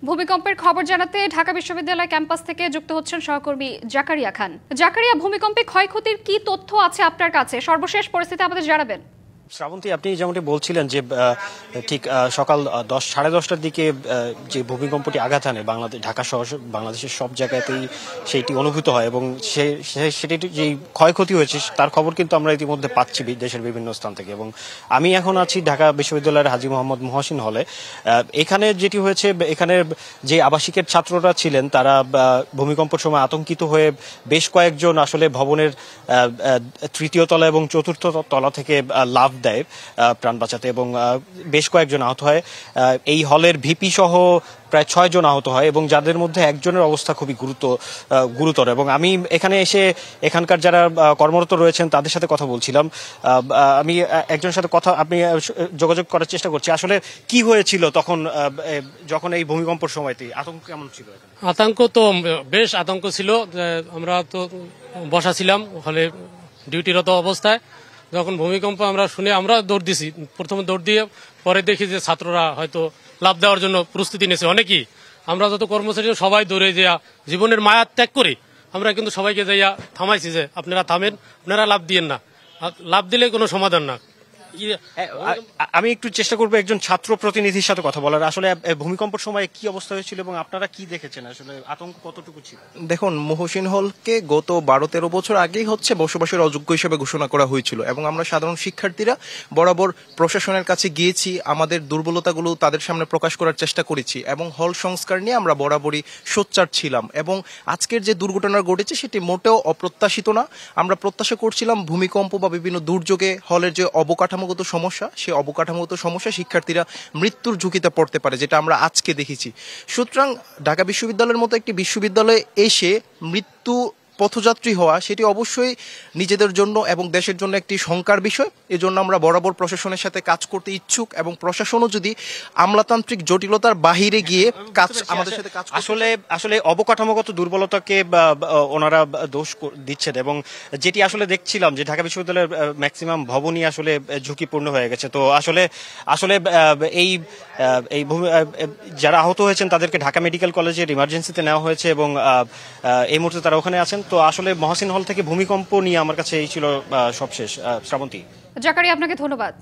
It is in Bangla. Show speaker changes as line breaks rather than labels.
ভূমিকম্পের খবর জানাতে ঢাকা বিশ্ববিদ্যালয় ক্যাম্পাস থেকে যুক্ত হচ্ছেন সহকর্মী জাকারিয়া খান। জাকারিয়া, ভূমিকম্পে ক্ষয়ক্ষতির কি তথ্য আছে আপনার কাছে? সর্বশেষ পরিস্থিতি আমাদের জানাবেন।
শ্রাবন্তী, আপনি যেমনটি বলছিলেন যে ঠিক সকাল 10-10:30টার দিকে যে ভূমিকম্পটি আঘাত হানে ঢাকা সহ বাংলাদেশের সব জায়গাতেই সেইটি অনুভূত হয় এবং সেটি যে ক্ষয়ক্ষতি হয়েছে তার খবর কিন্তু আমরা ইতিমধ্যে পাচ্ছি দেশের বিভিন্ন স্থান থেকে। এবং আমি এখন আছি ঢাকা বিশ্ববিদ্যালয়ের হাজী মোহাম্মদ মহসিন হলে। এখানে যেটি হয়েছে, এখানে যে আবাসিকের ছাত্ররা ছিলেন তারা ভূমিকম্পের সময় আতঙ্কিত হয়ে বেশ কয়েকজন আসলে ভবনের তৃতীয় তলা এবং চতুর্থ তলা থেকে লাফ দেয় প্রাণ বাঁচাতে এবং বেশ কয়েকজন আহত হয়। এই হলের ভিপি সহ প্রায় 6 জন আহত হয় এবং যাদের মধ্যে একজনের অবস্থা খুবই গুরুতর। এবং আমি এখানে এসে এখানকার যারা কর্মরত রয়েছেন তাদের সাথে কথা বলছিলাম। আমি একজনের সাথে আপনি যোগাযোগ করার চেষ্টা করছি। আসলে কি হয়েছিল তখন যখন এই ভূমিকম্পের সময়তে আতঙ্ক কেমন ছিল?
আতঙ্ক তো বেশ আতঙ্ক ছিল। আমরা তো বসা ছিলাম হলে ডিউটিরত অবস্থায়। যখন ভূমিকম্প আমরা শুনে আমরা দৌড় দিছি, প্রথমে দৌড় দিয়ে পরে দেখি যে ছাত্ররা হয়তো লাফ দেওয়ার জন্য প্রস্তুতি নিয়েছে অনেকেই। আমরা যত কর্মচারী সবাই দৌড়ে যাইয়া জীবনের মায়া ত্যাগ করি আমরা কিন্তু সবাইকে যাইয়া থামাইছি যে আপনারা থামেন, আপনারা লাফ দিয়েন না, লাফ দিলে কোনো সমাধান না।
আমি একটু চেষ্টা করবো একজন ছাত্র প্রতিনিধির সাথে কথা বলার। আসলে ভূমিকম্পের সময় কি অবস্থা হয়েছিল এবং আপনারা কি দেখেছেন? আসলে আতঙ্ক কতটুকু ছিল?
দেখুন, মহসিন হলকে গত 12-13 বছর আগেই বসবাসের অযোগ্য হিসেবে ঘোষণা করা হয়েছিল এবং আমরা সাধারণ শিক্ষার্থীরা বরাবর প্রশাসনের কাছে গিয়েছি, আমাদের দুর্বলতাগুলো তাদের সামনে প্রকাশ করার চেষ্টা করেছি এবং হল সংস্কার নিয়ে আমরা বরাবরই সোচ্চার ছিলাম। এবং আজকের যে দুর্ঘটনা ঘটেছে সেটি মোটেও অপ্রত্যাশিত না। আমরা প্রত্যাশা করছিলাম ভূমিকম্প বা বিভিন্ন দুর্যোগে হলের যে অবকাঠামোগত সমস্যা, সেই অবকাঠামোগত সমস্যা শিক্ষার্থীরা মৃত্যুর ঝুঁকিতে পড়তে পারে, যেটা আমরা আজকে দেখেছি। সুতরাং ঢাকা বিশ্ববিদ্যালয়ের মতো একটি বিশ্ববিদ্যালয়ে এসে মৃত্যু পথযাত্রী হওয়া সেটি অবশ্যই নিজেদের জন্য এবং দেশের জন্য একটি শঙ্কার বিষয়। এজন্য আমরা বরাবর প্রশাসনের সাথে কাজ করতে ইচ্ছুক এবং প্রশাসনও যদি আমলাতান্ত্রিক জটিলতার বাহিরে গিয়ে আমাদের সাথে কাজ
আসলে অবকাঠামোগত দুর্বলতাকে ওনারা দোষ দিচ্ছেন এবং যেটি আসলে দেখছিলাম যে ঢাকা বিশ্ববিদ্যালয়ের ম্যাক্সিমাম ভবনই আসলে ঝুঁকিপূর্ণ হয়ে গেছে। তো আসলে এই যারা আহত হয়েছেন তাদেরকে ঢাকা মেডিকেল কলেজের ইমার্জেন্সিতে নেওয়া হয়েছে এবং এই মুহূর্তে তারা ওখানে আছেন। তো আসলে মহসিন হল থেকে ভূমিকম্প নিয়ে আমার কাছে এই ছিল সবশেষ। শ্রাবন্তী।
জাকারিয়া, আপনাকে ধন্যবাদ।